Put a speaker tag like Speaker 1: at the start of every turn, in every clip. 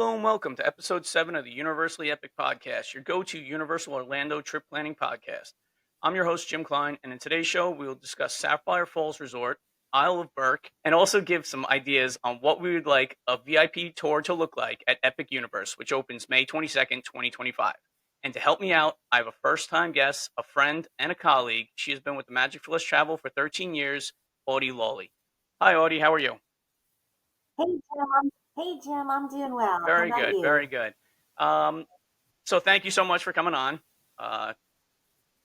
Speaker 1: Hello and welcome to episode 7 of the Universally Epic Podcast, your go to Universal Orlando trip planning podcast. I'm your host, Jim Klein, and in today's show, we will discuss Sapphire Falls Resort, Isle of Berk, and also give some ideas on what we would like a VIP tour to look like at Epic Universe, which opens May 22nd, 2025. And to help me out, I have a first time guest, a friend, and a colleague. She has been with the Magic for Less Travel for 13 years, Audie Lawley. Hi, Audie, how are you?
Speaker 2: Hey Jim, I'm doing well. How
Speaker 1: Very
Speaker 2: about
Speaker 1: good,
Speaker 2: you?
Speaker 1: very good. Um, So thank you so much for coming on. Uh,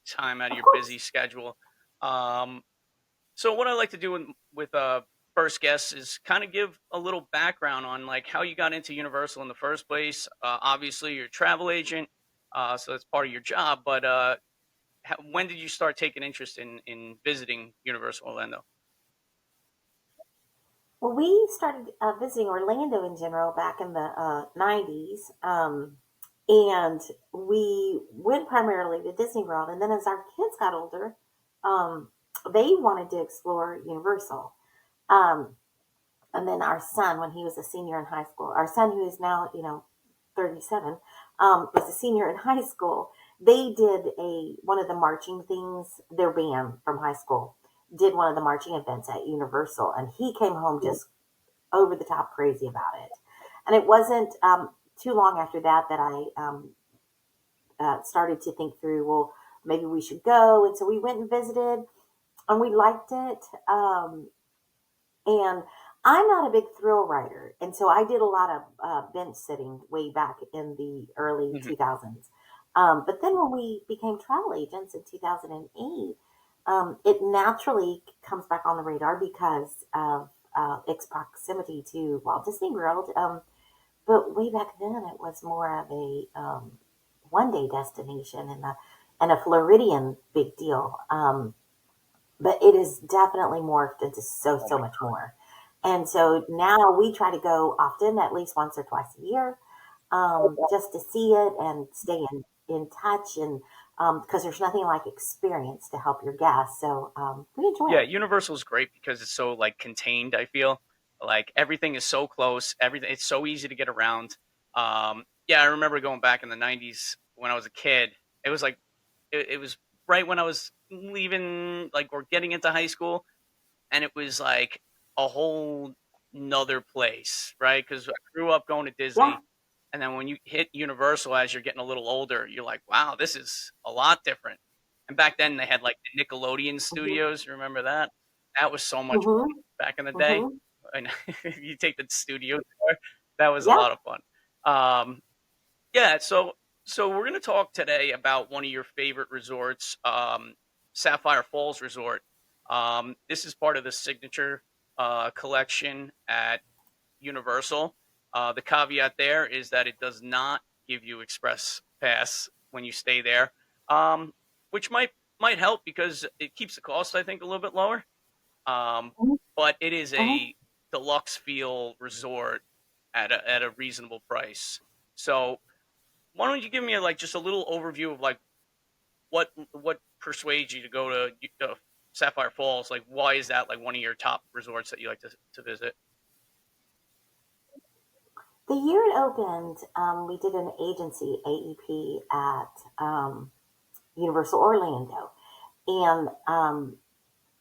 Speaker 1: Time out of
Speaker 2: Of
Speaker 1: your busy
Speaker 2: course.
Speaker 1: schedule. Um, so what I like to do with first guests is kind of give a little background on like how you got into Universal in the first place. Obviously, you're a travel agent, so that's part of your job. But when did you start taking interest in visiting Universal Orlando?
Speaker 2: Well, we started visiting Orlando in general back in the 90s. And we went primarily to Disney World. And then as our kids got older, um, they wanted to explore Universal. Um, and then our son, when he was a senior in high school, our son, who is now, 37, was a senior in high school. They did one of the marching things, their band from high school did one of the marching events at Universal, and he came home just over the top crazy about it. And it wasn't too long after that that I started to think through, well, maybe we should go. And so we went and visited, and we liked it. And I'm not a big thrill rider. And so I did a lot of bench sitting way back in the early
Speaker 1: Hmm.
Speaker 2: 2000s. But then when we became travel agents in 2008, it naturally comes back on the radar because of its proximity to Walt Disney World. But way back then, it was more of a one day destination and a Floridian big deal. But it is definitely morphed into
Speaker 1: Oh
Speaker 2: so
Speaker 1: my
Speaker 2: much more. And so now we try to go often, at least once or twice a year, just to see it and stay in touch. And because there's nothing like experience to help your guests. So we enjoy
Speaker 1: Yeah,
Speaker 2: it.
Speaker 1: Universal is great because it's so like contained. I feel like everything is so close. Everything it's so easy to get around. Yeah, I remember going back in the '90s when I was a kid. It was like it was right when I was leaving, like or getting into high school, and it was like a whole nother place, right? Because I grew up going to
Speaker 2: Yeah.
Speaker 1: Disney, and then when you hit Universal as you're getting a little older, you're like, wow, this is a lot different. And back then they had like the Nickelodeon
Speaker 2: Hmm.
Speaker 1: studios. You remember that? That was so much
Speaker 2: Hmm.
Speaker 1: fun back in the day.
Speaker 2: Hmm.
Speaker 1: And you take the studio tour, that was a
Speaker 2: Yep.
Speaker 1: lot of fun. Um, yeah, so we're gonna talk today about one of your favorite resorts, Sapphire Falls Resort. This is part of the signature collection at Universal. The caveat there is that it does not give you express pass when you stay there, um, which might help because it keeps the cost I think a little bit lower. Um, but it is
Speaker 2: Hmm.
Speaker 1: a deluxe feel resort at a reasonable price. So why don't you give me like just a little overview of like what persuades you to go to Sapphire Falls? Like, why is that like one of your top resorts that you like to visit?
Speaker 2: The year it opened, we did an agency AEP at Universal Orlando, and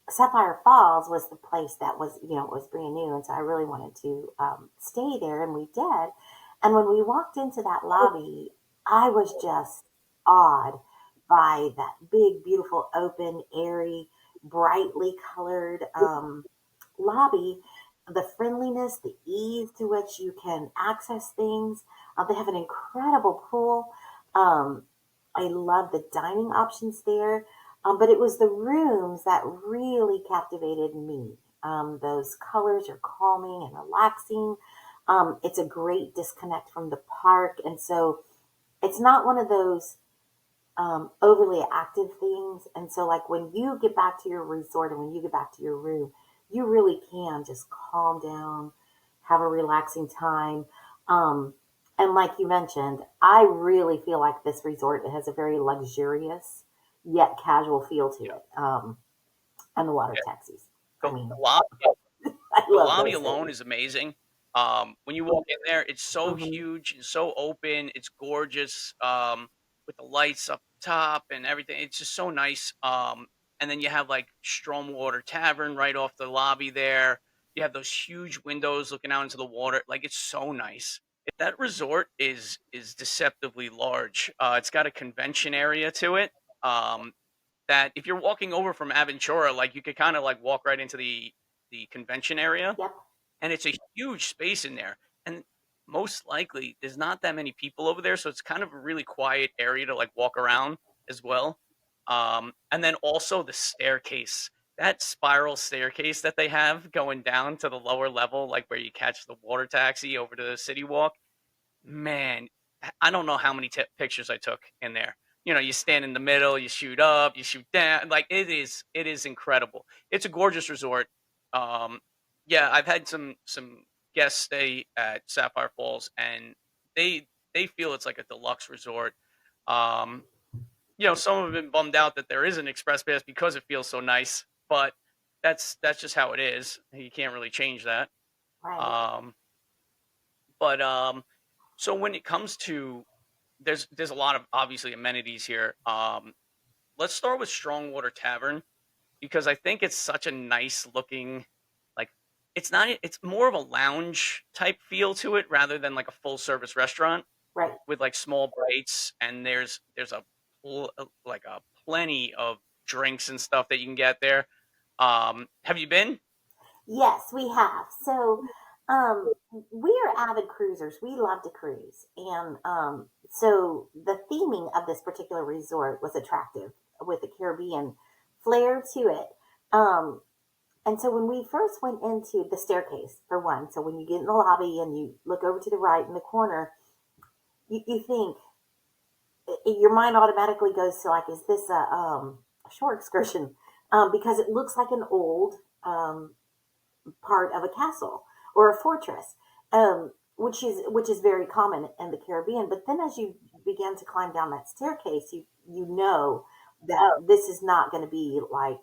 Speaker 2: Sapphire Falls was the place that was, it was brand new, and so I really wanted to stay there, and we did. And when we walked into that lobby, I was just awed by that big, beautiful, open, airy, brightly colored lobby, the friendliness, the ease to which you can access things. They have an incredible pool. Um, I love the dining options there. But it was the rooms that really captivated me. Those colors are calming and relaxing. It's a great disconnect from the park. And so it's not one of those overly active things. And so, like, when you get back to your resort and when you get back to your room, you really can just calm down, have a relaxing time. Um, and like you mentioned, I really feel like this resort has a very luxurious yet casual feel to
Speaker 1: Yeah,
Speaker 2: it. And the water
Speaker 1: yeah.
Speaker 2: taxis. I
Speaker 1: The,
Speaker 2: mean,
Speaker 1: the lobby
Speaker 2: I
Speaker 1: the
Speaker 2: love
Speaker 1: lobby
Speaker 2: those
Speaker 1: alone
Speaker 2: things.
Speaker 1: is amazing. When you walk in there, it's so
Speaker 2: Mhm.
Speaker 1: huge and so open. It's gorgeous, with the lights up top and everything. It's just so nice. And then you have like Stromwater Tavern right off the lobby there. You have those huge windows looking out into the water. Like it's so nice. That resort is deceptively large. It's got a convention area to it. Um, that if you're walking over from Aventura, like you could kind of like walk right into the convention area,
Speaker 2: Yep.
Speaker 1: and it's a huge space in there. And most likely, there's not that many people over there, so it's kind of a really quiet area to like walk around as well. And then also the staircase, that spiral staircase that they have going down to the lower level, like where you catch the water taxi over to the city walk. Man, I don't know how many pictures I took in there. You stand in the middle, you shoot up, you shoot down. Like it is incredible. It's a gorgeous resort. Um, yeah, I've had some guests stay at Sapphire Falls, and they feel it's like a deluxe resort. Um, some have been bummed out that there is an express pass because it feels so nice, but that's just how it is. You can't really change that.
Speaker 2: Right.
Speaker 1: Um, but so when it comes to there's a lot of obviously amenities here. Let's start with Strongwater Tavern because I think it's such a nice looking, like it's more of a lounge type feel to it rather than like a full service restaurant
Speaker 2: Right.
Speaker 1: with like small bites, and there's like a plenty of drinks and stuff that you can get there. Have you been?
Speaker 2: Yes, we have. So, we are avid cruisers. We love to cruise, and so the theming of this particular resort was attractive with the Caribbean flair to it. Um, and so when we first went into the staircase, for one, so when you get in the lobby and you look over to the right in the corner, you think your mind automatically goes to like, is this a shore excursion? Because it looks like an old part of a castle or a fortress, which is very common in the Caribbean. But then as you begin to climb down that staircase, you know that this is not going to be like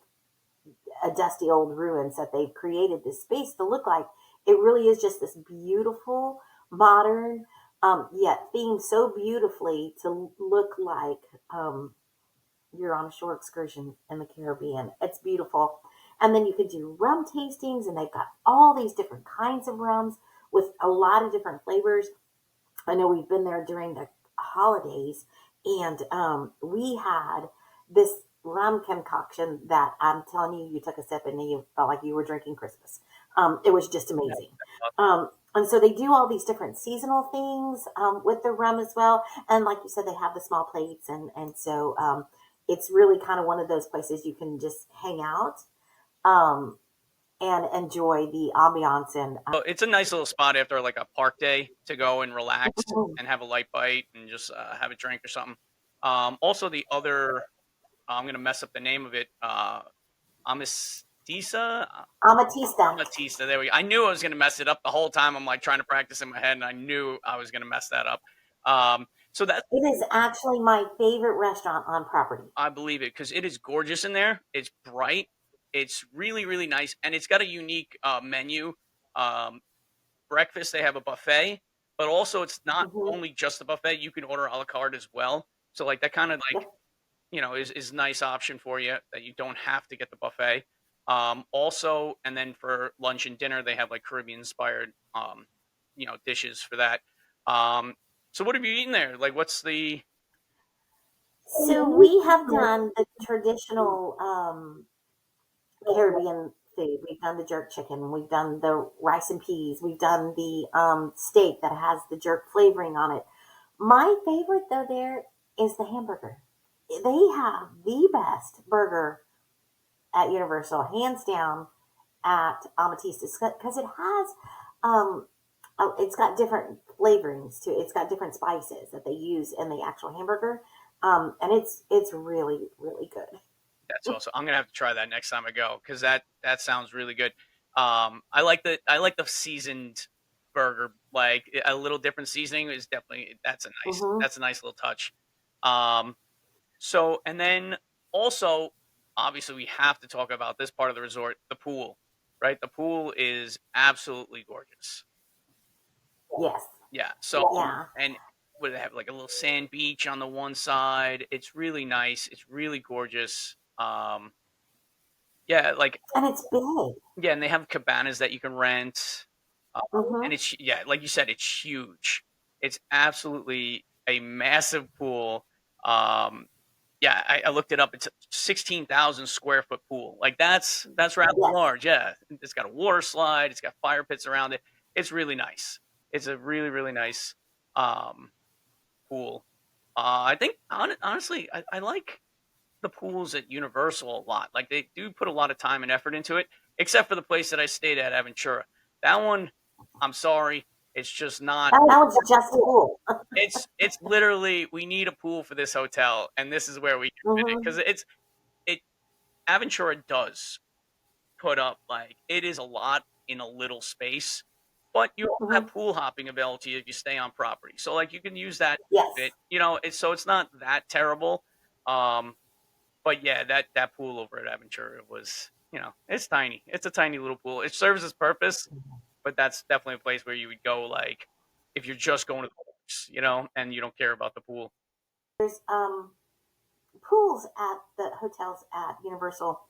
Speaker 2: a dusty old ruins that they've created this space to look like. It really is just this beautiful, modern, yet themed so beautifully to look like you're on a shore excursion in the Caribbean. It's beautiful. And then you could do rum tastings, and they've got all these different kinds of rums with a lot of different flavors. I know we've been there during the holidays, and we had this rum concoction that I'm telling you, you took a sip and you felt like you were drinking Christmas. It was just amazing. And so they do all these different seasonal things with the rum as well. And like you said, they have the small plates, and so it's really kind of one of those places you can just hang out um, and enjoy the ambiance and
Speaker 1: It's a nice little spot after like a park day to go and relax and have a light bite and just have a drink or something. Also, the other, I'm gonna mess up the name of it. Amistisa,
Speaker 2: Amatista.
Speaker 1: Amatista. There we go. I knew I was gonna mess it up the whole time. I'm like trying to practice in my head, and I knew I was gonna mess that up. So that
Speaker 2: It is actually my favorite restaurant on property.
Speaker 1: I believe it because it is gorgeous in there. It's bright. It's really really nice, and it's got a unique menu. Um, Breakfast they have a buffet, but also it's not
Speaker 2: Hmm.
Speaker 1: only just a buffet. You can order a la carte as well. So like that kind of like
Speaker 2: Yep.
Speaker 1: is nice option for you that you don't have to get the buffet. Also, and then for lunch and dinner they have like Caribbean inspired dishes for that. Um, so what have you eaten there? Like what's the
Speaker 2: So we have done the traditional Caribbean food. We've done the jerk chicken. We've done the rice and peas. We've done the steak that has the jerk flavoring on it. My favorite though there is the hamburger. They have the best burger at Universal, hands down, at Amatistas because it has it's got different flavorings to it. It's got different spices that they use in the actual hamburger, and it's really really good.
Speaker 1: That's awesome. I'm gonna have to try that next time I go because that sounds really good. I like the seasoned burger. Like a little different seasoning is definitely
Speaker 2: Hmm.
Speaker 1: that's a nice little touch. Um, so and then also obviously we have to talk about this part of the resort, the pool, right? The pool is absolutely gorgeous.
Speaker 2: Yes.
Speaker 1: Yeah. So
Speaker 2: Yeah.
Speaker 1: and would have like a little sand beach on the one side. It's really nice. It's really gorgeous. Yeah, like
Speaker 2: And it's big.
Speaker 1: yeah, and they have cabanas that you can rent. And
Speaker 2: Mm-hmm.
Speaker 1: it's yeah, like you said, it's huge. It's absolutely a massive pool. Um, yeah, I looked it up. It's a 16,000 square foot pool. Like that's rather
Speaker 2: Yes.
Speaker 1: large. Yeah, it's got a water slide. It's got fire pits around it. It's really nice. It's a really nice um, pool. I think honestly, I like the pools at Universal a lot. Like they do put a lot of time and effort into it, except for the place that I stayed at, Aventura. That one, I'm sorry, it's just not.
Speaker 2: That one's just a pool.
Speaker 1: It's literally we need a pool for this hotel, and this is where we can fit it
Speaker 2: Mm-hmm.
Speaker 1: because it Aventura does put up like it is a lot in a little space, but you also have
Speaker 2: Mm-hmm.
Speaker 1: pool hopping available to you if you stay on property. So like you can use that
Speaker 2: Yes.
Speaker 1: bit, it's so it's not that terrible. Um, but yeah, that pool over at Aventura was, it's tiny. It's a tiny little pool. It serves its purpose, but that's definitely a place where you would go like if you're just going to the parks, and you don't care about the pool.
Speaker 2: There's pools at the hotels at Universal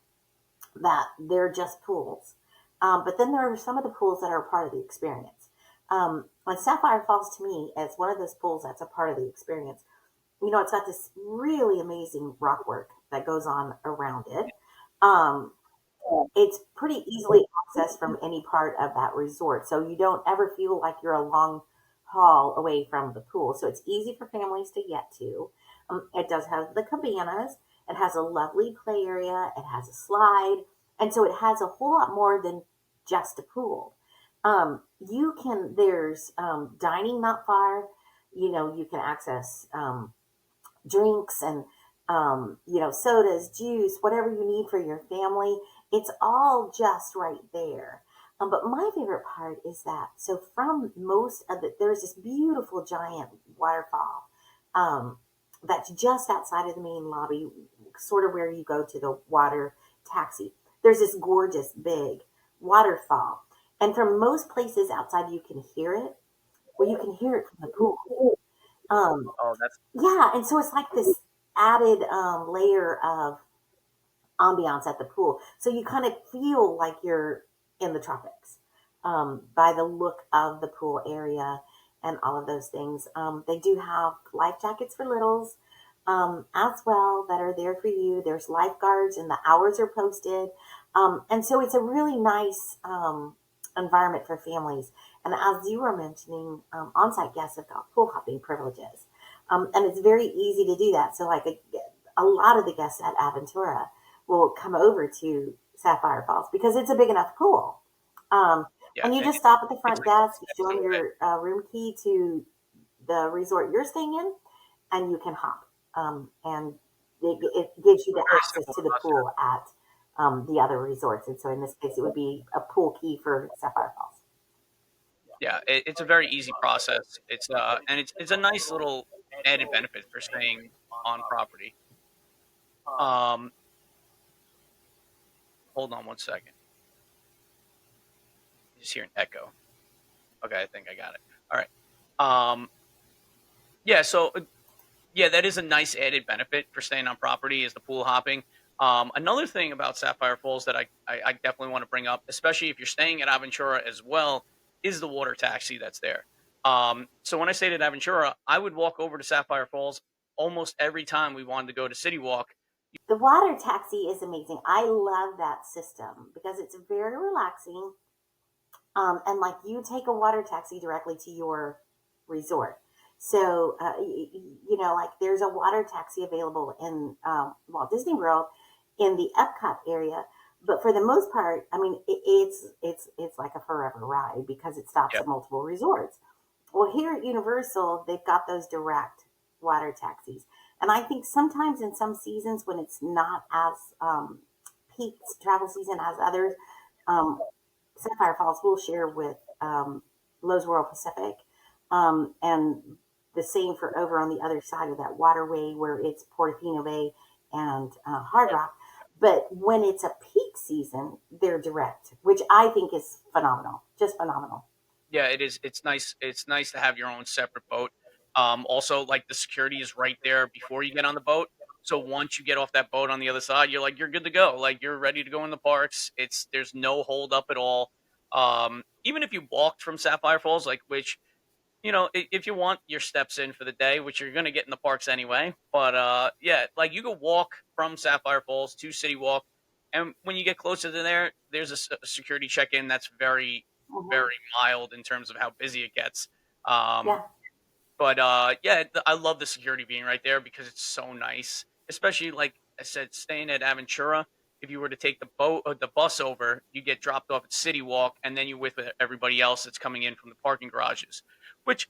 Speaker 2: that they're just pools. But then there are some of the pools that are part of the experience. And Sapphire Falls to me is one of those pools that's a part of the experience. It's got this really amazing rock work that goes on around it. Um, it's pretty easily accessed from any part of that resort. So you don't ever feel like you're a long haul away from the pool. So it's easy for families to get to. It does have the cabanas. It has a lovely play area. It has a slide. And so it has a whole lot more than just a pool. There's dining not far. You can access drinks and sodas, juice, whatever you need for your family. It's all just right there. But my favorite part is that from most of there's this beautiful giant waterfall that's just outside of the main lobby, sort of where you go to the water taxi. There's this gorgeous big waterfall, and from most places outside you can hear it. Well, you can hear it from the pool. Um,
Speaker 1: Oh, that's
Speaker 2: yeah, and so it's like this added layer of ambiance at the pool. So you kind of feel like you're in the tropics by the look of the pool area and all of those things. They do have life jackets for littles as well that are there for you. There's lifeguards and the hours are posted. And so it's a really nice environment for families. And as you were mentioning, on-site guests have got pool hopping privileges. And it's very easy to do that. So like a lot of the guests at Aventura will come over to Sapphire Falls because it's a big enough pool. Um,
Speaker 1: yeah,
Speaker 2: and you just stop at the
Speaker 1: it's
Speaker 2: front
Speaker 1: like
Speaker 2: desk, you show
Speaker 1: a
Speaker 2: them
Speaker 1: bit.
Speaker 2: your room key to the resort you're staying in, and you can hop. And it gives you the
Speaker 1: Very
Speaker 2: access
Speaker 1: simple
Speaker 2: to the
Speaker 1: process.
Speaker 2: pool at the other resorts. And so in this case, it would be a pool key for Sapphire Falls.
Speaker 1: Yeah, it's a very easy process. And it's a nice little added benefit for staying on property. Um, hold on one second. Just hear an echo. Okay, I think I got it. All right. Yeah. So yeah, that is a nice added benefit for staying on property is the pool hopping. Another thing about Sapphire Falls that I definitely want to bring up, especially if you're staying at Aventura as well, is the water taxi that's there. So when I stayed at Aventura, I would walk over to Sapphire Falls almost every time we wanted to go to City Walk.
Speaker 2: The water taxi is amazing. I love that system because it's very relaxing. And like you take a water taxi directly to your resort. So, like there's a water taxi available in Walt Disney World in the Epcot area. But for the most part, I mean, it's like a forever ride because it stops
Speaker 1: Yep.
Speaker 2: at multiple resorts. Well, here at Universal, they've got those direct water taxis. And I think sometimes in some seasons when it's not as peak travel season as others, um, Sapphire Falls will share with Lowe's World Pacific, and the same for over on the other side of that waterway where it's Portofino Bay and Hard Rock. But when it's a peak season, they're direct, which I think is phenomenal, just phenomenal.
Speaker 1: Yeah, it is. It's nice. It's nice to have your own separate boat. Also, like the security is right there before you get on the boat. So once you get off that boat on the other side, you're good to go. Like you're ready to go in the parks. There's no hold up at all. Even if you walked from Sapphire Falls, like which if you want your steps in for the day, which you're going to get in the parks anyway. But yeah, like you could walk from Sapphire Falls to City Walk, and when you get closer to there, there's a security check-in that's very,
Speaker 2: Hmm.
Speaker 1: very mild in terms of how busy it gets. Um,
Speaker 2: Yeah,
Speaker 1: but yeah, I love the security being right there because it's so nice, especially like I said, staying at Aventura. If you were to take the boat or the bus over, you get dropped off at City Walk, and then you with everybody else that's coming in from the parking garages, which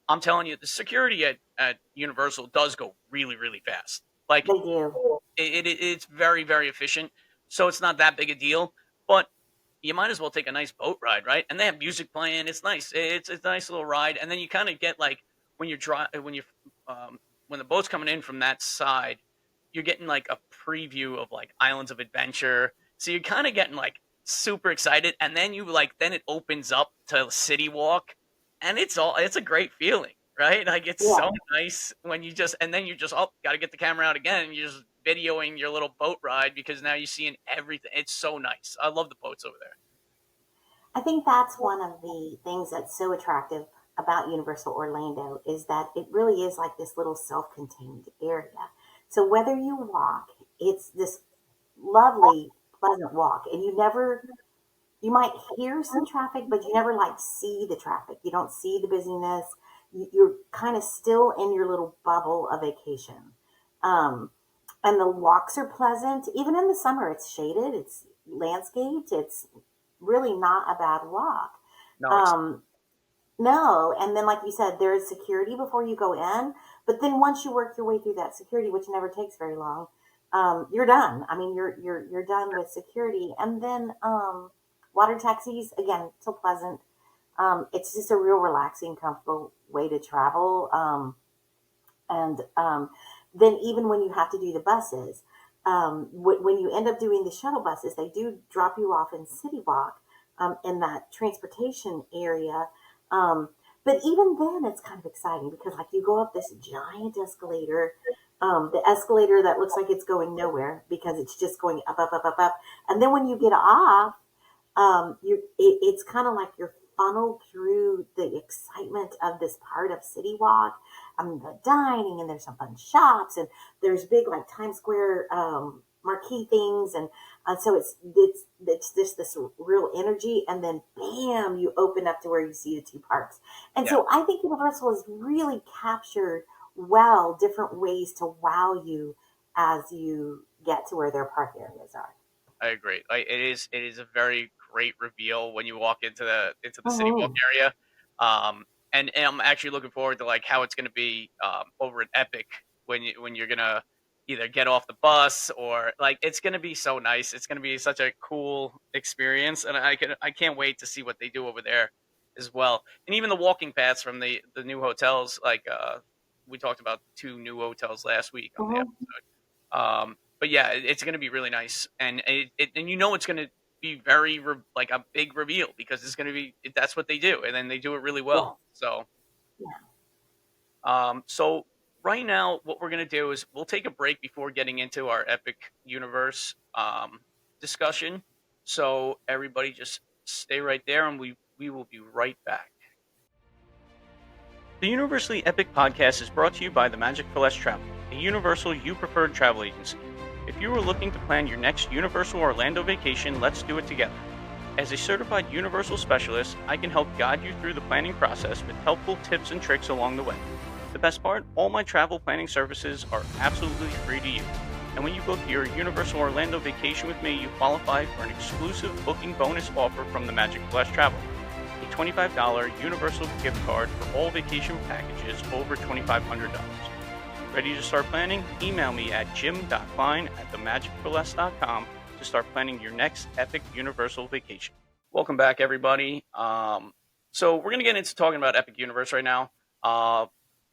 Speaker 1: I'm telling you, the security at Universal does go really, really fast. Like
Speaker 2: they do.
Speaker 1: it's very, very efficient. So it's not that big a deal. But you might as well take a nice boat ride, right? And they have music playing. It's nice. It's a nice little ride. And then you kind of get like when you're dry when the boat's coming in from that side, you're getting like a preview of like Islands of Adventure. So you're kind of getting like super excited, and then then it opens up to City Walk, and it's a great feeling, right? Like it's
Speaker 2: Yeah.
Speaker 1: so nice when you just and then you just got to get the camera out again, and you're just videoing your little boat ride because now you're seeing everything. It's so nice. I love the boats over there.
Speaker 2: I think that's one of the things that's so attractive about Universal Orlando is that it really is like this little self-contained area. So whether you walk, it's this lovely, pleasant walk, and you might hear some traffic, but you never like see the traffic. You don't see the busyness. You're kind of still in your little bubble of vacation. Um, and the walks are pleasant. Even in the summer, it's shaded, it's landscaped, it's really not a bad walk.
Speaker 1: No, it's
Speaker 2: Um, no, and then like you said, there is security before you go in, but then once you work your way through that security, which never takes very long, you're done. I mean, you're done with security, and then water taxis again, so pleasant. It's just a real relaxing, comfortable way to travel. And then even when you have to do the buses, when you end up doing the shuttle buses, they do drop you off in City Walk in that transportation area. Um, but even then, it's kind of exciting because like you go up this giant escalator, the escalator that looks like it's going nowhere because it's just going up, up, up, up, up. And then when you get off, it's kind of like you're funneled through the excitement of this part of City Walk. I mean, the dining, and there's some fun shops, and there's big like Times Square marquee things, and so it's just this real energy, and then bam, you open up to where you see the two parks, and
Speaker 1: yeah.
Speaker 2: so I think Universal has really captured well different ways to wow you as you get to where their park areas are.
Speaker 1: I agree. Like it is a very great reveal when you walk into the City Walk
Speaker 2: Hmm.
Speaker 1: area. And I'm actually looking forward to like how it's going to be over at Epic when you're gonna either get off the bus or like it's going to be so nice. It's going to be such a cool experience, and I can't wait to see what they do over there as well. And even the walking paths from the new hotels, like we talked about two new hotels last week on the
Speaker 2: Hmm.
Speaker 1: episode. But yeah, it's going to be really nice, and and it's going to be very like a big reveal because it's going to be that's what they do, and then they do it really
Speaker 2: Yeah.
Speaker 1: well. So,
Speaker 2: Yeah.
Speaker 1: so right now, what we're going to do is we'll take a break before getting into our Epic Universe discussion. So everybody, just stay right there, and we will be right back. The Universally Epic podcast is brought to you by the Magic for Less Travel, a Universal You Preferred travel agency. If you are looking to plan your next Universal Orlando vacation, let's do it together. As a certified Universal specialist, I can help guide you through the planning process with helpful tips and tricks along the way. The best part, all my travel planning services are absolutely free to you. And when you book your Universal Orlando vacation with me, you qualify for an exclusive booking bonus offer from the Magic for Less Travel. A $25 Universal gift card for all vacation packages over $2,500. Ready to start planning? Email me at jim.klein@themagicforless.com to start planning your next epic Universal vacation. Welcome back, everybody. So we're going to get into talking about Epic Universe right now. Uh,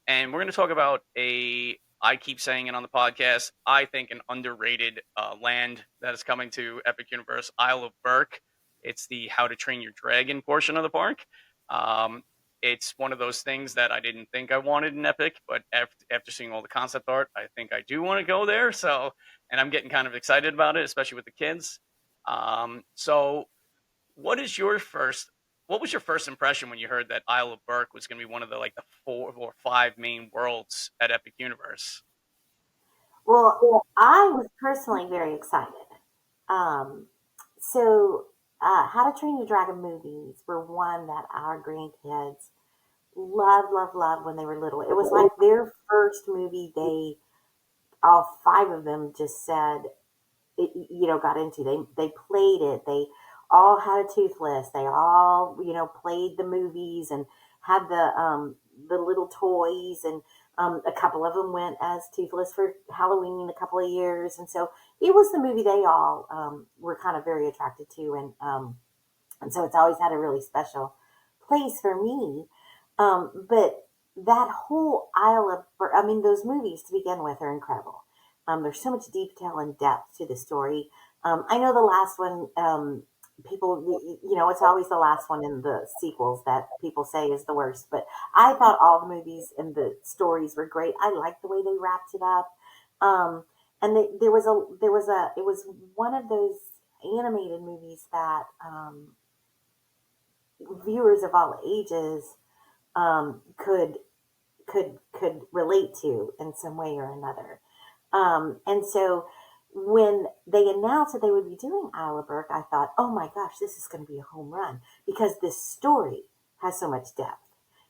Speaker 1: and we're going to talk about I keep saying it on the podcast, I think an underrated land that is coming to Epic Universe, Isle of Berk. It's the How to Train Your Dragon portion of the park. Um, it's one of those things that I didn't think I wanted in Epic, but after seeing all the concept art, I think I do want to go there. So, and I'm getting kind of excited about it, especially with the kids. So what is your first? What was your first impression when you heard that Isle of Berk was going to be one of the like the 4 or 5 main worlds at Epic Universe?
Speaker 2: Well, I was personally very excited. Um, so, How to Train Your Dragon movies were one that our grandkids loved when they were little. It was like their first movie. All five of them just said, got into. They played it. They all had a toothless. They all played the movies and had the little toys, and a couple of them went as toothless for Halloween a couple of years, and so it was the movie they all were kind of very attracted to, and so it's always had a really special place for me. But that whole I mean, those movies to begin with are incredible. There's so much detail and depth to the story. I know the last one, it's always the last one in the sequels that people say is the worst. But I thought all the movies and the stories were great. I liked the way they wrapped it up. And it was one of those animated movies that viewers of all ages could relate to in some way or another. And so when they announced that they would be doing Isle of Berk, I thought, oh my gosh, this is going to be a home run because this story has so much depth.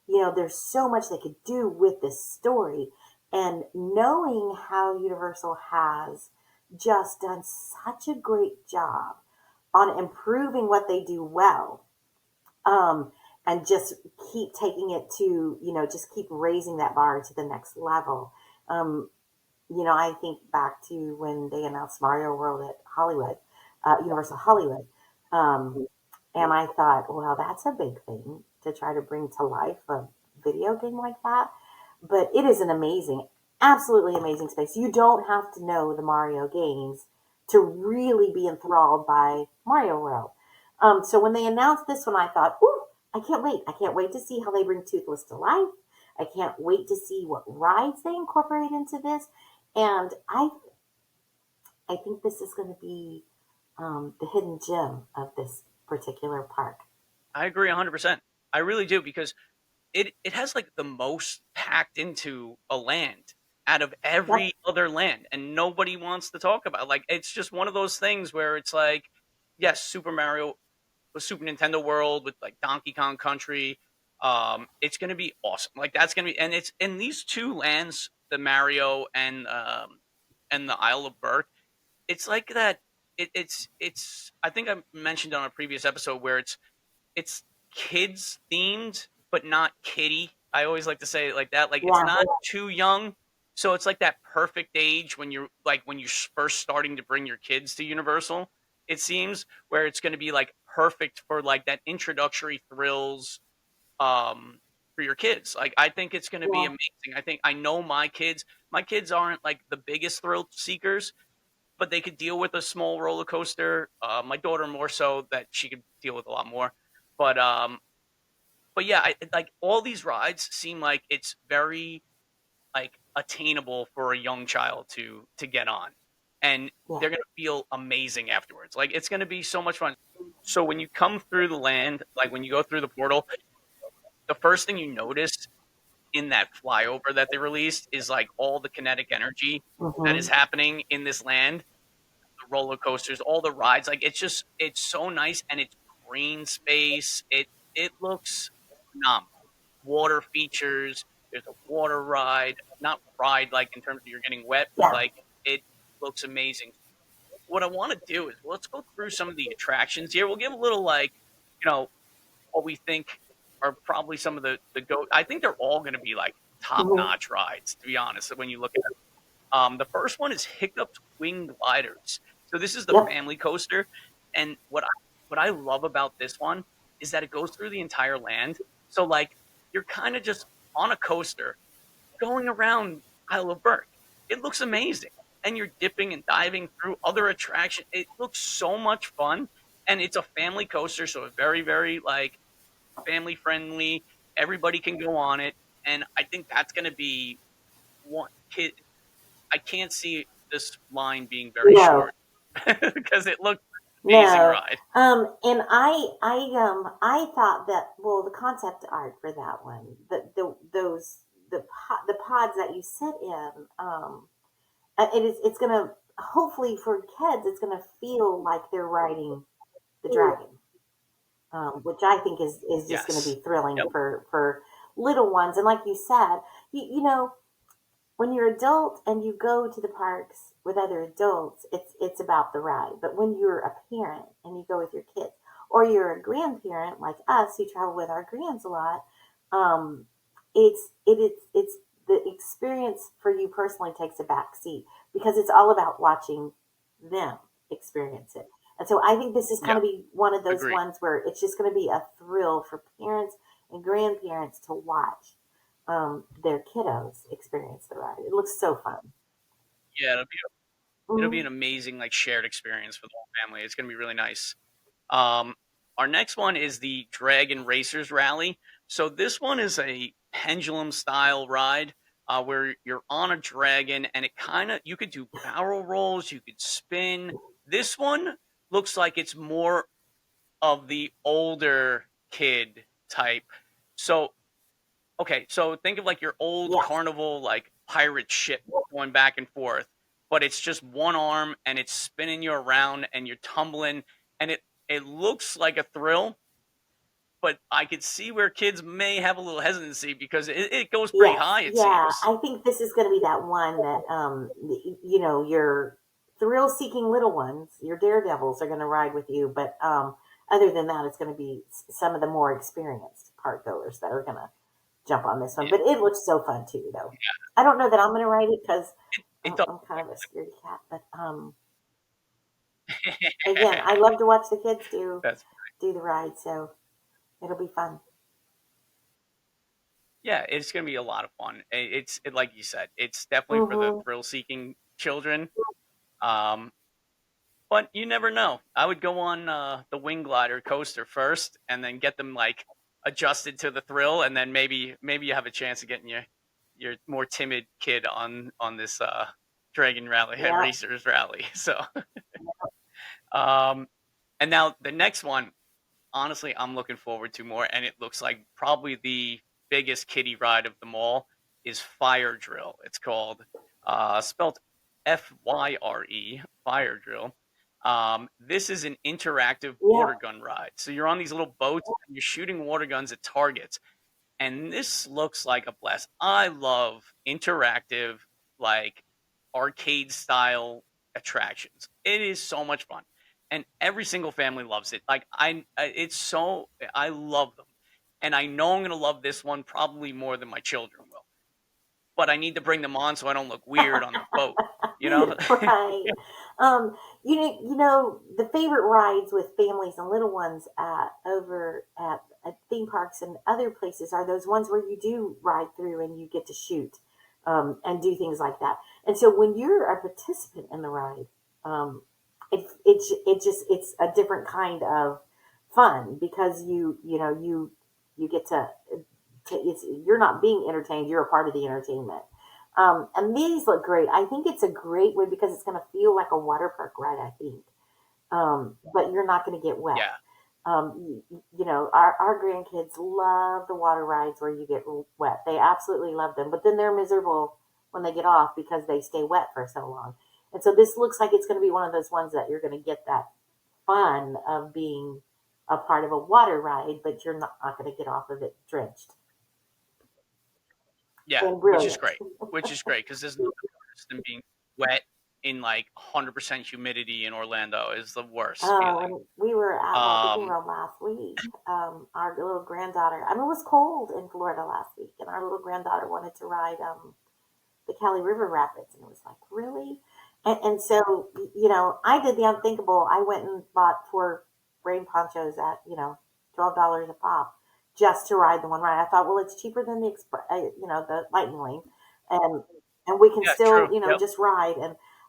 Speaker 2: There's so much they could do with this story. And knowing how Universal has just done such a great job on improving what they do well, um, and just keep taking it to, just keep raising that bar to the next level. Um, I think back to when they announced Mario World at Hollywood, Universal Hollywood. And I thought, well, that's a big thing to try to bring to life a video game like that. But it is an amazing, absolutely amazing space. You don't have to know the Mario games to really be enthralled by Mario World. So when they announced this one, I thought, ooh, I can't wait. I can't wait to see how they bring Toothless to life. I can't wait to see what rides they incorporate into this. And I think this is going to be the hidden gem of this particular park.
Speaker 1: I agree 100%. I really do because it has like the most packed into a land out of
Speaker 2: Yep.
Speaker 1: every other land, and nobody wants to talk about. Like it's just one of those things where it's like, yes, Super Mario, Super Nintendo World with like Donkey Kong Country. It's gonna be awesome. Like that's gonna be, and it's in these two lands, the Mario and the Isle of Berk. It's like that. It's. I think I mentioned on a previous episode where it's kids themed, but not kiddie. I always like to say it like that. Like it's
Speaker 2: Yeah.
Speaker 1: not too young, so it's like that perfect age when you're like when you're first starting to bring your kids to Universal. It seems where it's going to be like perfect for like that introductory thrills for your kids. Like I think it's going to be
Speaker 2: Yeah.
Speaker 1: amazing. I think I know my kids. My kids aren't like the biggest thrill seekers, but they could deal with a small roller coaster. My daughter more so that she could deal with a lot more. But um, but yeah, like all these rides seem like it's very like attainable for a young child to get on, and
Speaker 2: Yeah.
Speaker 1: they're gonna feel amazing afterwards. Like it's gonna be so much fun. So when you come through the land, like when you go through the portal, the first thing you notice in that flyover that they released is like all the kinetic energy that is
Speaker 2: Hmm.
Speaker 1: happening in this land, the roller coasters, all the rides. Like it's so nice and it's green space. It looks phenomenal. Water features. There's a water ride, not ride like in terms of you're getting wet, but
Speaker 2: Yeah.
Speaker 1: like it looks amazing. What I want to do is let's go through some of the attractions here. We'll give a little like, you know, what we think are probably some of the go. I think they're all going to be like top
Speaker 2: Hmm.
Speaker 1: notch rides. To be honest, when you look at the first one is Hiccup's Wing Gliders. So this is the
Speaker 2: Yep.
Speaker 1: family coaster, and what I love about this one is that it goes through the entire land. So like you're kind of just on a coaster going around Isle of Berk. It looks amazing, and you're dipping and diving through other attractions. It looks so much fun, and it's a family coaster, so very very like family friendly. Everybody can go on it, and I think that's going to be one kid. I can't see this line being very
Speaker 2: No,
Speaker 1: short because it looks an amazing
Speaker 2: no.
Speaker 1: ride.
Speaker 2: And I thought that, well, the concept art for that one, the pods that you sit in, it's gonna, hopefully for kids, it's gonna feel like they're riding the dragon, which I think is just gonna
Speaker 1: Yes.
Speaker 2: be thrilling
Speaker 1: Yep.
Speaker 2: for little ones. And like you said, you know, when you're adult and you go to the parks with other adults, it's about the ride. But when you're a parent and you go with your kids, or you're a grandparent like us who travel with our grands a lot, um, it's the experience for you personally takes a back seat because it's all about watching them experience it. And so I think this is going
Speaker 1: Yep.
Speaker 2: to be one of those
Speaker 1: Agree.
Speaker 2: ones where it's just going to be a thrill for parents and grandparents to watch their kiddos experience the ride. It looks so fun.
Speaker 1: Yeah, it'll be an
Speaker 2: Mm,
Speaker 1: amazing like shared experience for the whole family. It's going to be really nice. Um, our next one is the Dragon Racers Rally. So this one is a pendulum style ride where you're on a dragon, and it kind of you could do barrel rolls, you could spin. This one looks like it's more of the older kid type. So okay, so think of like your old
Speaker 2: yes,
Speaker 1: carnival like pirate ship going back and forth, but it's just one arm and it's spinning you around and you're tumbling, and it looks like a thrill, but I could see where kids may have a little hesitancy because it goes pretty
Speaker 2: yes,
Speaker 1: high, it
Speaker 2: yeah.
Speaker 1: seems.
Speaker 2: I think this is going to be that one that, you know, your thrill seeking little ones, your daredevils are going to ride with you. But other than that, it's going to be some of the more experienced park goers that are going to jump on this one.
Speaker 1: Yeah,
Speaker 2: But it looks so fun too, though. I don't know that I'm going to ride it because
Speaker 1: it does.
Speaker 2: I'm kind of a scaredy cat. But again, I love to watch the kids
Speaker 1: That's
Speaker 2: do the ride, so it'll be fun.
Speaker 1: yeah, it's gonna be a lot of fun. Like you said, it's definitely for the
Speaker 2: Hmm.
Speaker 1: thrill seeking children. Um, But you never know. I would go on the wing glider coaster first, and then get them like adjusted to the thrill, and then maybe you have a chance of getting your more timid kid on this Dragon Rally
Speaker 2: Yeah,
Speaker 1: Racers Rally. So, um, and now the next one, honestly, I'm looking forward to more, and it looks like probably the biggest kiddie ride of them all is Fire Drill. It's called spelled FYRE, Fire Drill. This is an interactive
Speaker 2: yeah,
Speaker 1: water gun ride. So you're on these little boats and you're shooting water guns at targets, and this looks like a blast. I love interactive, like arcade style attractions. It is so much fun, and every single family loves it. Like it's so I love them, and I know I'm gonna love this one probably more than my children will. But I need to bring them on so I don't look weird on the boat. You know?
Speaker 2: right. You know the favorite rides with families and little ones at over at theme parks and other places are those ones where you do ride through and you get to shoot and do things like that. And so when you're a participant in the ride, um, it's a different kind of fun because you get to it's you're not being entertained, you're a part of the entertainment. And these look great. I think it's a great way because it's going to feel like a water park ride, I think. But you're not going to get wet.
Speaker 1: Yeah.
Speaker 2: You know, our grandkids love the water rides where you get wet. They absolutely love them. But then they're miserable when they get off because they stay wet for so long. And so this looks like it's going to be one of those ones that you're going to get that fun of being a part of a water ride, but you're not going to get off of it drenched
Speaker 1: Yeah,
Speaker 2: and
Speaker 1: which is
Speaker 2: brilliant.
Speaker 1: great. Which is great because there's nothing worse than being wet in like 100% humidity in Orlando is the worst
Speaker 2: Oh,
Speaker 1: feeling.
Speaker 2: and we were at Disney
Speaker 1: Um,
Speaker 2: World last week. Our little granddaughter, I mean, it was cold in Florida last week, and our little granddaughter wanted to ride the Cali River Rapids, and it was like, really? And so, you know, I did the unthinkable. I went and bought four rain ponchos at, you know, $12 a pop just to ride the one ride. I thought, well, it's cheaper than the the Lightning Lane, and we can
Speaker 1: yeah, true.
Speaker 2: still, you know,
Speaker 1: Yep.
Speaker 2: just ride.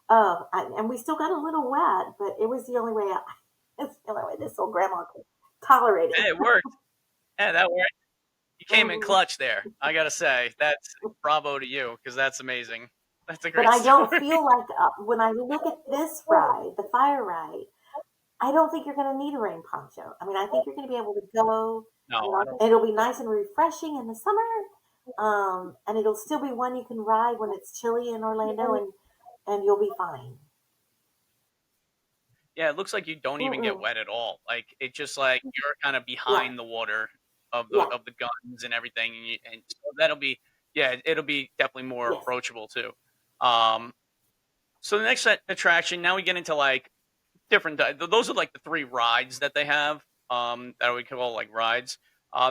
Speaker 2: And we still got a little wet, but it was the only way. It's the only way this old grandma could tolerate it.
Speaker 1: Hey, it worked. Yeah, that worked. You came in
Speaker 2: Mhm.
Speaker 1: clutch there. I gotta say, that's bravo to you because that's amazing. That's a
Speaker 2: But
Speaker 1: great
Speaker 2: I don't
Speaker 1: story.
Speaker 2: feel like when I look at this ride, the fire ride, I don't think you're going to need a rain poncho. I mean, I think you're going to be able to go.
Speaker 1: No, I don't.
Speaker 2: It'll be nice and refreshing in the summer, and it'll still be one you can ride when it's chilly in Orlando, and you'll be fine.
Speaker 1: Yeah, it looks like you don't even get
Speaker 2: Mm-mm.
Speaker 1: wet at all. Like it just like you're kind of
Speaker 2: Yeah,
Speaker 1: behind the water
Speaker 2: yeah,
Speaker 1: of the guns and everything, and so that'll be yeah, it'll be definitely more
Speaker 2: yes.
Speaker 1: approachable too. Um, so the next attraction, now we get into like different. Those are like the three rides that they have. That we call like rides.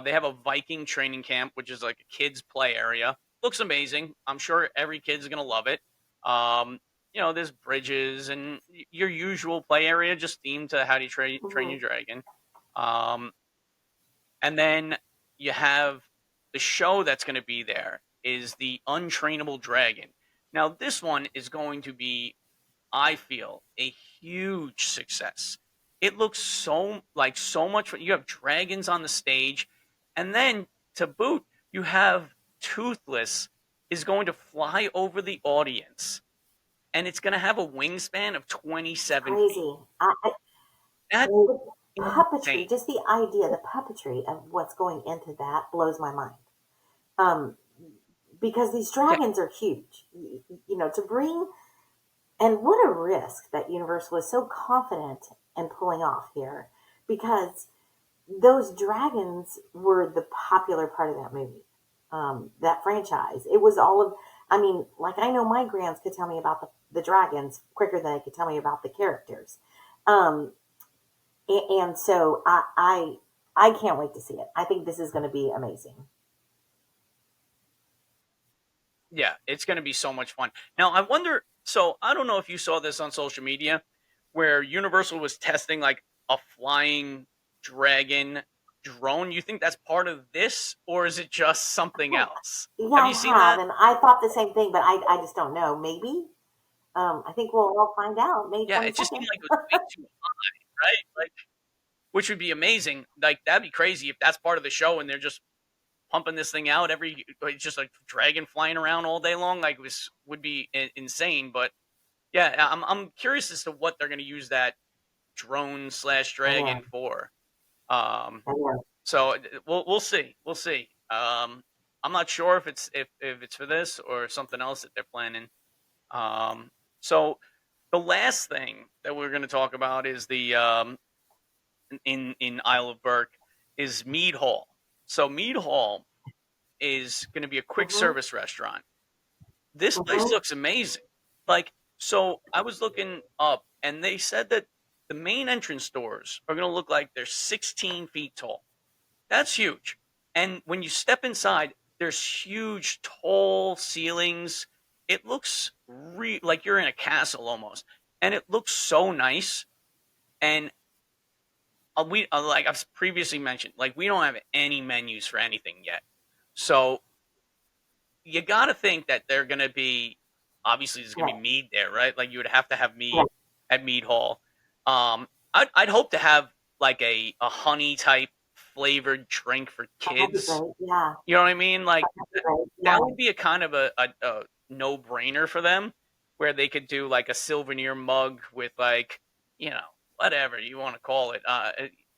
Speaker 1: They have a Viking training camp, which is like a kids play area. Looks amazing. I'm sure every kid's gonna love it. Um, there's bridges and your usual play area, just themed to how do you train
Speaker 2: Hmm.
Speaker 1: your dragon. Um, and then you have the show that's going to be there is the Untrainable Dragon. Now this one is going to be, I feel, a huge success. It looks so much fun. You have dragons on the stage, and then to boot, you have Toothless is going to fly over the audience, and it's going to have a wingspan of
Speaker 2: It's
Speaker 1: 27 feet.
Speaker 2: crazy.
Speaker 1: That's
Speaker 2: The
Speaker 1: insane.
Speaker 2: puppetry, just the idea, the puppetry of what's going into that blows my mind. Um, because these
Speaker 1: Yeah,
Speaker 2: dragons are huge. To bring and what a risk that Universal was so confident in pulling off here, because those dragons were the popular part of that movie, that franchise. It was all of, I mean, like I know my grands could tell me about the dragons quicker than they could tell me about the characters. Um, and so I can't wait to see it. I think this is going to be amazing.
Speaker 1: yeah, it's going to be so much fun. Now, I wonder. So, I don't know if you saw this on social media, where Universal was testing like a flying dragon drone. You think that's part of this, or is it just something else?
Speaker 2: Yeah,
Speaker 1: Have
Speaker 2: I
Speaker 1: you seen
Speaker 2: have,
Speaker 1: that?
Speaker 2: and I thought the same thing, but I just don't know. Maybe. I think we'll all find out May
Speaker 1: Yeah, it just seemed
Speaker 2: 22nd.
Speaker 1: like it was way too high, right? Like, which would be amazing. Like, that'd be crazy if that's part of the show and they're just pumping this thing out every, like, just like dragon flying around all day long. Like, this would be insane. But yeah, I'm curious as to what they're going to use that drone slash
Speaker 2: I know.
Speaker 1: dragon for. Um,
Speaker 2: I know.
Speaker 1: so we'll see. We'll see. I'm not sure if it's for this or something else that they're planning. So the last thing that we're going to talk about is the in Isle of Berk is Mead Hall. So Mead Hall is going to be a quick
Speaker 2: Hmm.
Speaker 1: service restaurant. This place
Speaker 2: Hmm.
Speaker 1: looks amazing. Like, so I was looking up and they said that the main entrance doors are going to look like they're 16 feet tall. That's huge. And when you step inside, there's huge, tall ceilings. It looks like you're in a castle almost, and it looks so nice. And we like I've previously mentioned, like we don't have any menus for anything yet. So you got to think that they're going to be obviously there's going to
Speaker 2: Right.
Speaker 1: be mead there, right? Like you would have to have
Speaker 2: Right.
Speaker 1: mead at Mead Hall. I'd hope to have like a honey type flavored drink for
Speaker 2: That'd be
Speaker 1: kids.
Speaker 2: great. Yeah.
Speaker 1: You know what I mean? Like
Speaker 2: That'd be great.
Speaker 1: that
Speaker 2: Yeah.
Speaker 1: would be a kind of a no brainer for them, where they could do like a souvenir mug with like whatever you want to call it.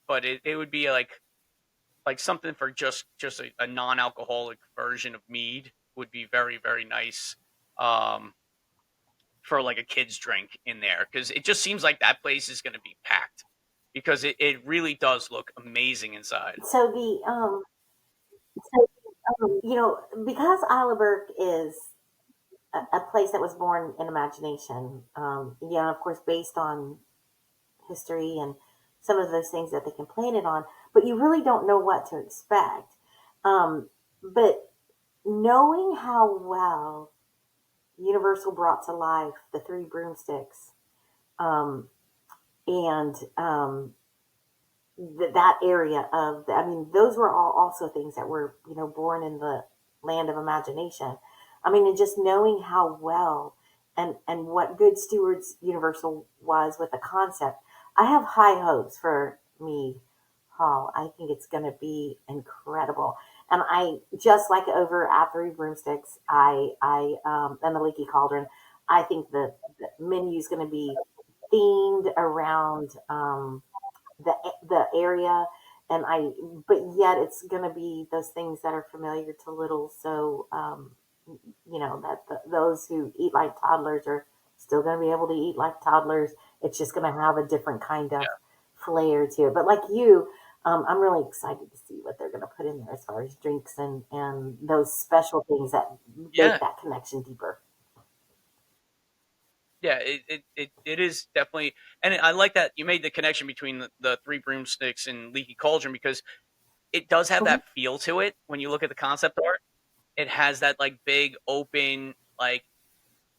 Speaker 1: But it would be like something for just a non-alcoholic version of mead would be very very nice. Um, for like a kid's drink in there because it just seems like that place is going to be packed because it really does look amazing inside.
Speaker 2: So so because Isla Burke is a place that was born in imagination, of course, based on history and some of those things that they can plan it on, but you really don't know what to expect. But knowing how well Universal brought to life the three broomsticks, um, and that area of, I mean, those were all also things that were, born in the land of imagination. I mean, and just knowing how well and what good stewards Universal was with the concept, I have high hopes for Mead hall. I think it's going to be incredible. And I just like over at Three Broomsticks, and the Leaky Cauldron. I think the menu is going to be themed around the the area, and but yet it's going to be those things that are familiar to little. So that those who eat like toddlers are still going to be able to eat like toddlers. It's just going to have a different kind of
Speaker 1: Yeah.
Speaker 2: flair to it. But like you, I'm really excited to see what they're going to put in there as far as drinks and those special things that make
Speaker 1: Yeah.
Speaker 2: that connection deeper.
Speaker 1: Yeah, it is definitely, and I like that you made the connection between the Three Broomsticks and Leaky Cauldron because it does have
Speaker 2: Mhm.
Speaker 1: that feel to it when you look at the concept art. It has that like big open like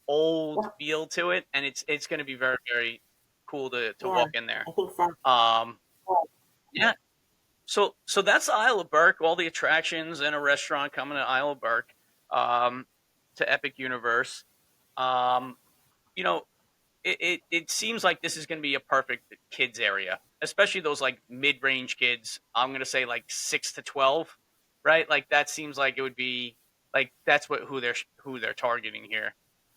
Speaker 1: old
Speaker 2: Yeah,
Speaker 1: feel to it, and it's going to be very very cool to
Speaker 2: yeah,
Speaker 1: walk in there.
Speaker 2: I think so.
Speaker 1: Um, yeah. So that's Isle of Berk. All the attractions and a restaurant coming to Isle of Berk, um, to Epic Universe. Um, you know, it seems like this is going to be a perfect kids area, especially those like mid range kids. I'm going to say like 6 to 12, right? Like that seems like it would be like that's what who they're targeting here.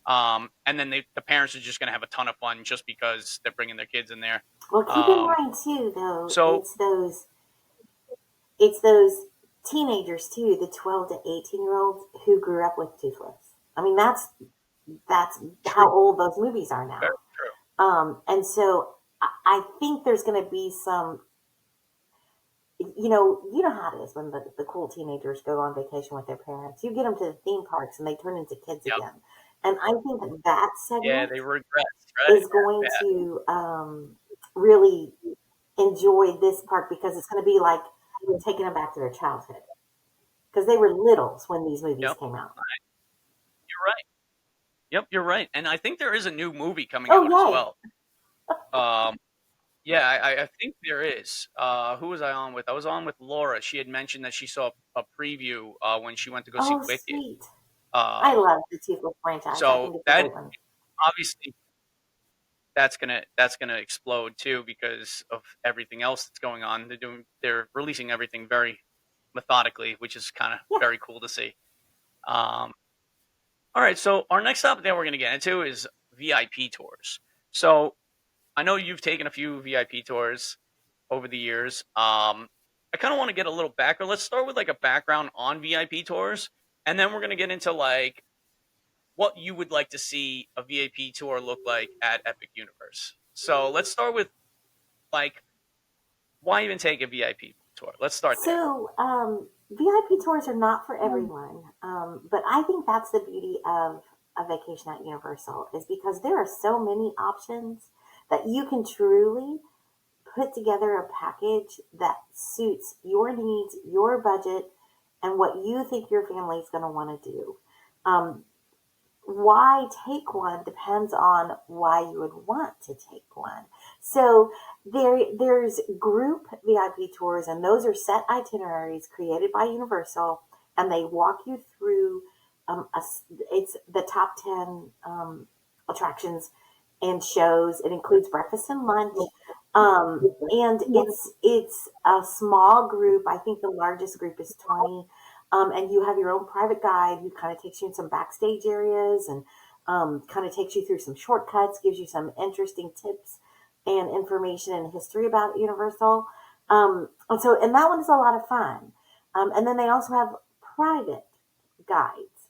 Speaker 1: And then the parents are just going to have a ton of fun just because they're bringing their kids in there.
Speaker 2: Well, keep in
Speaker 1: Um,
Speaker 2: mind too, though,
Speaker 1: so
Speaker 2: it's those teenagers too, the 12 to 18-year olds who grew up with Toothless. I mean, that's how
Speaker 1: true,
Speaker 2: old those movies are
Speaker 1: very
Speaker 2: now.
Speaker 1: true.
Speaker 2: And so I think there's going to be some, you know how it is when the cool teenagers go on vacation with their parents. You get them to the theme parks and they turn into kids
Speaker 1: Yep.
Speaker 2: again. And I think that that
Speaker 1: Yeah,
Speaker 2: segment
Speaker 1: they regress, right?
Speaker 2: is going
Speaker 1: Yeah.
Speaker 2: to really enjoy this park because it's going to be like taking them back to their childhood because they were littles when these movies
Speaker 1: Yep.
Speaker 2: came out.
Speaker 1: You're right. Yep, you're right. And I think there is a new movie coming
Speaker 2: Oh,
Speaker 1: out as
Speaker 2: yay.
Speaker 1: well. Um, yeah, I think there is. Who was I on with? I was on with Laura. She had mentioned that she saw a preview when she went to go see
Speaker 2: Oh,
Speaker 1: Wicked.
Speaker 2: sweet. I
Speaker 1: Um,
Speaker 2: love the Toothless franchise. I
Speaker 1: so
Speaker 2: think it's a
Speaker 1: that
Speaker 2: great one.
Speaker 1: obviously that's gonna explode too because of everything else that's going on. They're releasing everything very methodically, which is kind of
Speaker 2: Yeah.
Speaker 1: very cool to see. Um, all right, so our next topic that we're gonna get into is VIP tours. So I know you've taken a few VIP tours over the years. I kind of want to get a little background. Let's start with like a background on VIP tours, and then we're gonna get into like what you would like to see a VIP tour look like at Epic Universe. So let's start with like why even take a VIP tour? Let's start there.
Speaker 2: So, VIP tours are not for everyone, but I think that's the beauty of a vacation at Universal is because there are so many options that you can truly put together a package that suits your needs, your budget, and what you think your family is going to want to do. Um, why take one depends on why you would want to take one. So there's group VIP tours, and those are set itineraries created by Universal, and they walk you through. It's the top 10 attractions and shows. It includes breakfast and lunch. And it's a small group. I think the largest group is 20, and you have your own private guide who kind of takes you in some backstage areas and kind of takes you through some shortcuts, gives you some interesting tips and information and history about Universal. And that one is a lot of fun. And then they also have private guides.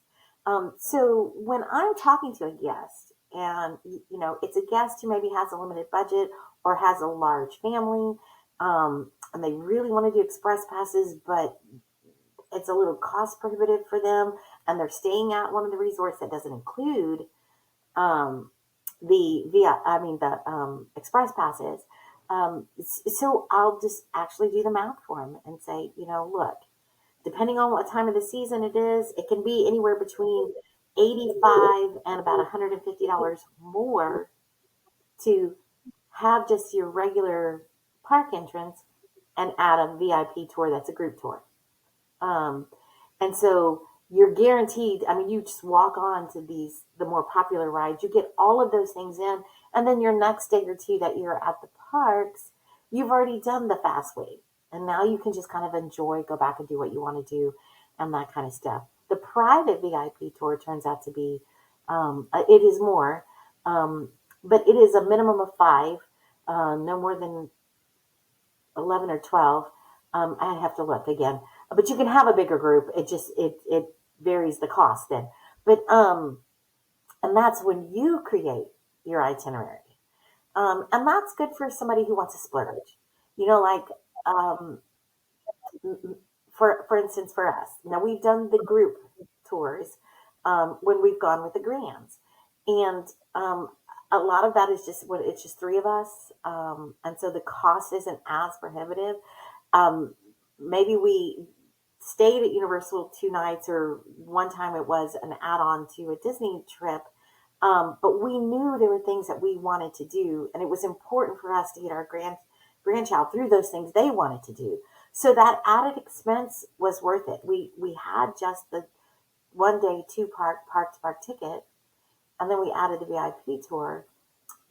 Speaker 2: So when I'm talking to a guest, and it's a guest who maybe has a limited budget or has a large family, and they really want to do express passes, but it's a little cost prohibitive for them, and they're staying at one of the resorts that doesn't include um, the express passes. So I'll just actually do the math for them and say, look, depending on what time of the season it is, it can be anywhere between 85 and about $150 more to have just your regular park entrance and add a VIP tour that's a group tour. Um, and so you're guaranteed, I mean, you just walk on to the more popular rides, you get all of those things in, and then your next day or two that you're at the parks, you've already done the fast way. And now you can just kind of enjoy, go back and do what you want to do, and that kind of stuff. The private VIP tour turns out to be, it is more, um, but it is a minimum of five, no more than 11 or 12. I have to look again, but you can have a bigger group. It varies the cost then. But and that's when you create your itinerary. And that's good for somebody who wants to splurge. Like um, for instance, for us, now we've done the group tours when we've gone with the grands, and a lot of that is just when it's just three of us, and so the cost isn't as prohibitive. Um, Maybe we stayed at Universal 2 nights, or one time it was an add-on to a Disney trip. But we knew there were things that we wanted to do, and it was important for us to get our grandchild through those things they wanted to do. So that added expense was worth it. We had just the 1 day park to park ticket, and then we added the VIP tour.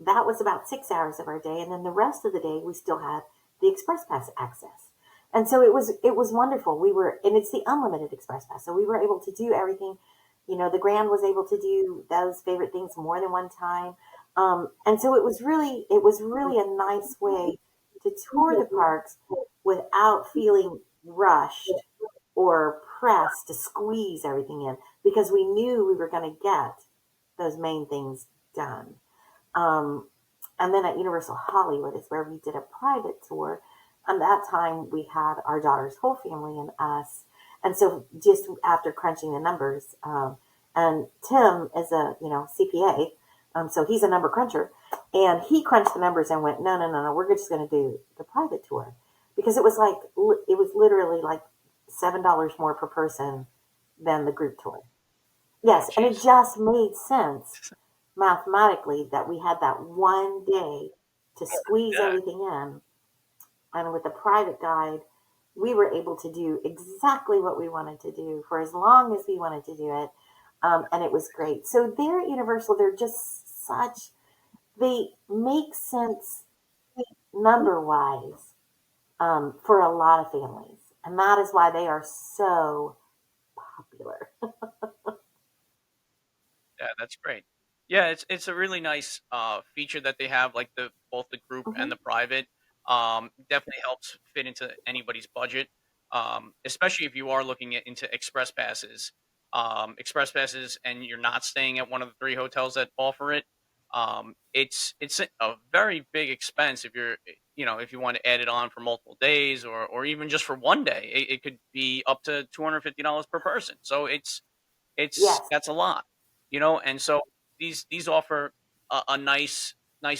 Speaker 2: That was about 6 hours of our day, and then the rest of the day we still had the express pass access. And so it was wonderful. And it's the unlimited express pass, so we were able to do everything. The grand was able to do those favorite things more than one time, and so it was really a nice way to tour the parks without feeling rushed or pressed to squeeze everything in, because we knew we were going to get those main things done. Um, and then at Universal Hollywood is where we did a private tour. And that time we had our daughter's whole family and us. And so just after crunching the numbers, and Tim is a CPA, so he's a number cruncher, and he crunched the numbers and went, no, no, no, no, we're just going to do the private tour, because it was literally like $7 more per person than the group tour.
Speaker 1: Oh,
Speaker 2: Yes, and it
Speaker 1: jeez.
Speaker 2: just made sense mathematically that we had that 1 day to squeeze
Speaker 1: Yeah.
Speaker 2: everything in. And with the private guide, we were able to do exactly what we wanted to do for as long as we wanted to do it. And it was great. So there at Universal, they make sense number wise, for a lot of families. And that is why they are so popular.
Speaker 1: Yeah, that's great. Yeah, it's a really nice feature that they have, like the both the group and
Speaker 2: Hmm.
Speaker 1: the private. Definitely helps fit into anybody's budget. Especially if you are looking into express passes. Express passes, and you're not staying at one of the three hotels that offer it. It's a very big expense if if you want to add it on for multiple days, or even just for 1 day. It could be up to $250 per person. So
Speaker 2: Yes.
Speaker 1: that's a lot, and so these offer a nice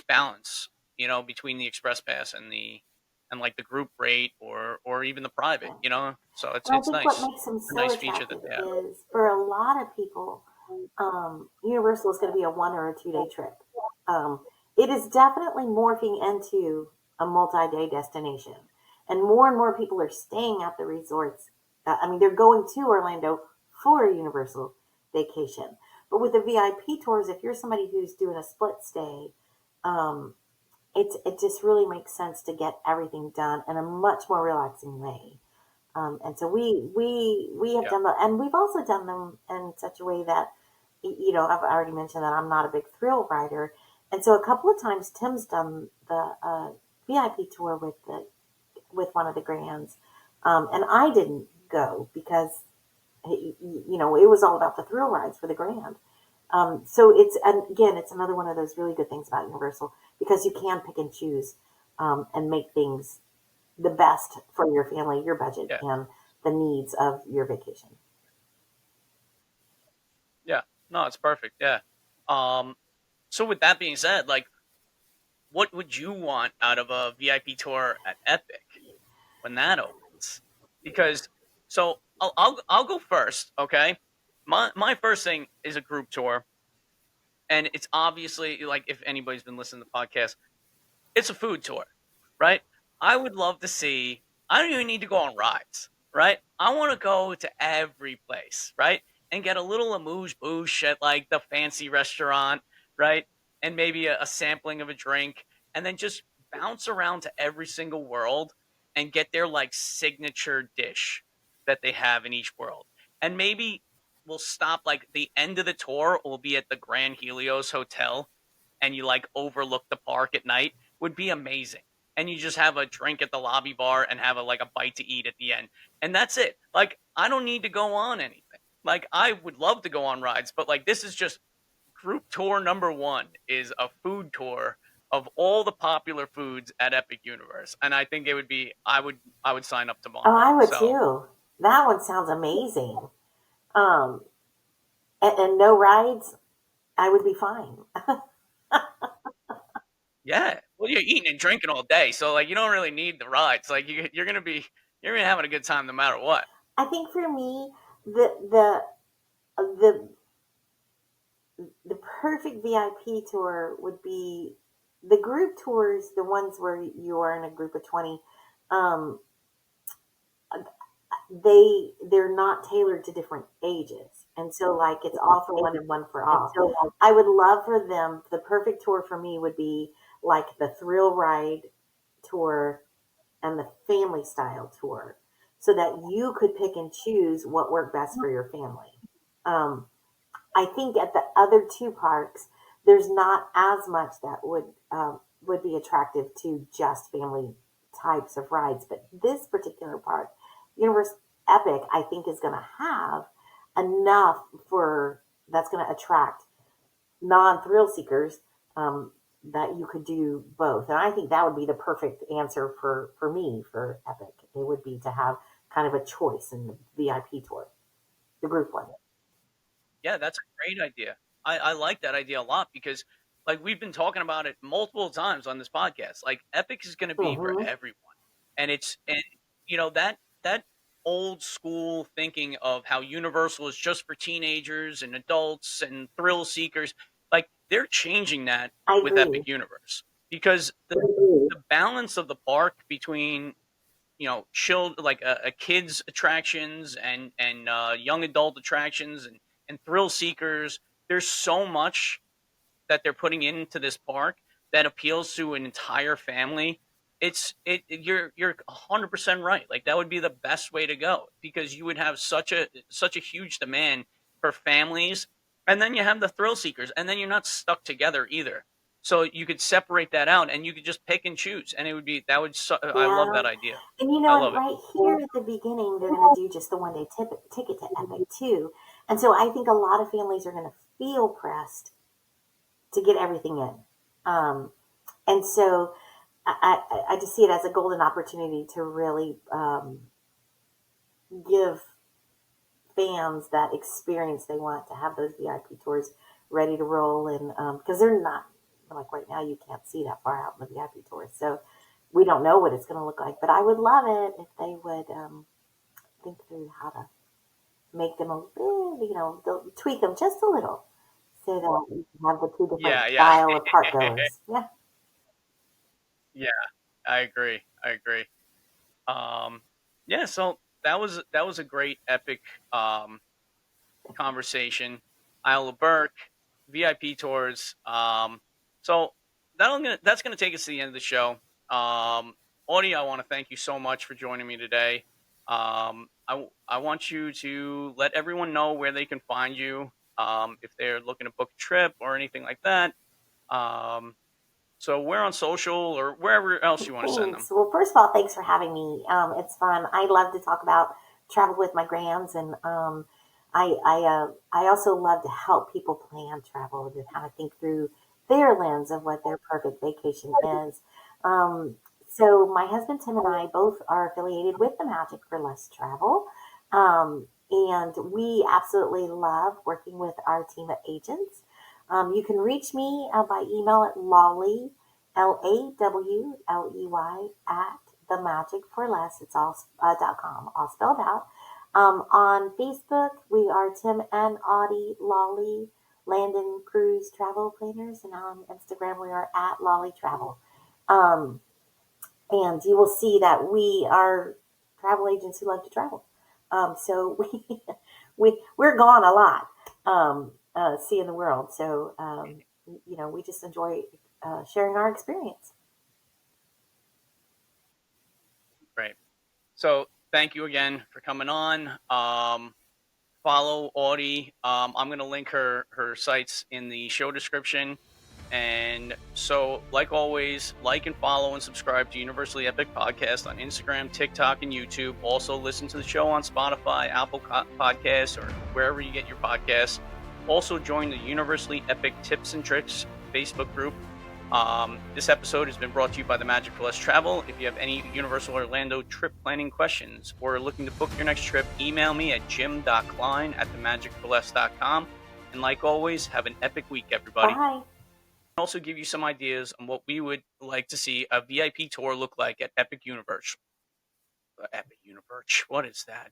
Speaker 1: balance, between the express pass and like the group rate, or even the private,
Speaker 2: Yeah.
Speaker 1: so it's
Speaker 2: And I
Speaker 1: it's
Speaker 2: think what
Speaker 1: nice.
Speaker 2: makes them
Speaker 1: It's a
Speaker 2: so
Speaker 1: nice feature that
Speaker 2: attractive
Speaker 1: they have.
Speaker 2: is for a lot of people, Universal is going to be a 1 or a 2 day trip. Um, it is definitely morphing into a multi-day destination, and more people are staying at the resorts. I mean, they're going to Orlando for a Universal vacation. But with the VIP tours, if you're somebody who's doing a split stay, um, it just really makes sense to get everything done in a much more relaxing way. And so we have
Speaker 1: Yeah.
Speaker 2: done that, and we've also done them in such a way that, I've already mentioned that I'm not a big thrill rider, and so a couple of times Tim's done the VIP tour with one of the grands, and I didn't go because it was all about the thrill rides for the grand. So and again, it's another one of those really good things about Universal, because you can pick and choose, and make things the best for your family, your budget,
Speaker 1: Yeah.
Speaker 2: and the needs of your vacation.
Speaker 1: Yeah. No, it's perfect. Yeah. um so with that being said, like, what would you want out of a VIP tour at Epic when that opens? Because I'll go first. Okay, my first thing is a group tour, and it's obviously, like, if anybody's been listening to the podcast, it's a food tour, right? I would love to see. I don't even need to go on rides, right? I want to go to every place, right, and get a little amuse bouche at like the fancy restaurant, right, and maybe a sampling of a drink, and then just bounce around to every single world and get their like signature dish that they have in each world. And maybe we'll stop like the end of the tour will be at the Grand Helios Hotel and you like overlook the park at night would be amazing. And you just have a drink at the lobby bar and have a like a bite to eat at the end. And that's it. Like I don't need to go on anything. Like I would love to go on rides, but like this is just group tour number 1 is a food tour of all the popular foods at Epic Universe. And I think it would be I would sign up
Speaker 2: Oh,
Speaker 1: tomorrow.
Speaker 2: I would
Speaker 1: So
Speaker 2: too. That one sounds amazing. Um, and no rides, I would be fine.
Speaker 1: yeah. Well, you're eating and drinking all day, so like you don't really need the rides. Like you're gonna be having a good time no matter what.
Speaker 2: I think for me, the the perfect VIP tour would be the group tours, the ones where you are in a group of 20. Um, they're not tailored to different ages, and so like it's all for one and one for all. I would love for them. The perfect tour for me would be like the thrill ride tour and the family style tour, so that you could pick and choose what worked best for your family. Um, I think at the other two parks, there's not as much that would be attractive to just family types of rides. But this particular park, Universe Epic, I think is going to have enough for that's going to attract non-thrill seekers, that you could do both. And I think that would be the perfect answer for me for Epic. It would be to have kind of a choice in the VIP tour, the group one.
Speaker 1: Yeah, that's a great idea. I like that idea a lot because like we've been talking about it multiple times on this podcast. Like Epic is going to be for
Speaker 2: Mm-hmm.
Speaker 1: everyone. And you know that old school thinking of how Universal is just for teenagers and adults and thrill seekers, like they're changing that
Speaker 2: I
Speaker 1: with Epic
Speaker 2: agree.
Speaker 1: Universe because the balance of the park between child like kids attractions and young adult attractions and thrill seekers. There's so much that they're putting into this park that appeals to an entire family. You're 100% right. Like that would be the best way to go because you would have such a huge demand for families, and then you have the thrill seekers, and then you're not stuck together either. So you could separate that out, and you could just pick and choose, and it would be that would. I love
Speaker 2: Yeah.
Speaker 1: that idea.
Speaker 2: And
Speaker 1: I
Speaker 2: and
Speaker 1: love it.
Speaker 2: right here at the beginning, they're going to do just the one day ticket to Epic too. And so I think a lot of families are going to feel pressed to get everything in. Um, and so I just see it as a golden opportunity to really give fans that experience they want to have those VIP tours ready to roll. And because they're not, like right now, you can't see that far out in the VIP tours. So we don't know what it's going to look like. But I would love it if they would think through how to make them they'll tweak them just a little so that you can have the two different
Speaker 1: Yeah, yeah,
Speaker 2: style of park goers. Yeah.
Speaker 1: yeah. I agree. I agree. Um, yeah. So that was a great epic um, conversation. Isle of Berk, VIP tours. So that's gonna take us to the end of the show. Audie, I want to thank you so much for joining me today. I want you to let everyone know where they can find you if they're looking to book a trip or anything like that. Um, so we're on social or wherever else you want to send them.
Speaker 2: Thanks. Well, first of all, thanks for having me. It's fun. I love to talk about travel with my grands, and I also love to help people plan travel to kind of think through their lens of what their perfect vacation is. Um, so my husband Tim and I both are affiliated with the Magic for Less Travel, and we absolutely love working with our team of agents. You can reach me by email at Lawley LAWLEY at the magic for less. It's all .com, all spelled out. On Facebook, we are Tim and Audie Lawley, Landon Cruise Travel Planners, and on Instagram, we are at Lawley Travel. Um, and you will see that we are travel agents who love to travel. So we're gone a lot, seeing the world. So we just enjoy sharing our experience.
Speaker 1: Right. So thank you again for coming on. Follow Audie. I'm going to link her sites in the show description. And so, like always, like and follow and subscribe to Universally Epic Podcast on Instagram, TikTok, and YouTube. Also, listen to the show on Spotify, Apple Podcasts, or wherever you get your podcasts. Also, join the Universally Epic Tips and Tricks Facebook group. This episode has been brought to you by the Magic for Less Travel. If you have any Universal Orlando trip planning questions or are looking to book your next trip, email me at jim.klein@themagicforless.com. And like always, have an epic week, everybody.
Speaker 2: Bye.
Speaker 1: Also give you some ideas on what we would like to see a VIP tour look like at Epic Universe. Epic Universe, what is that?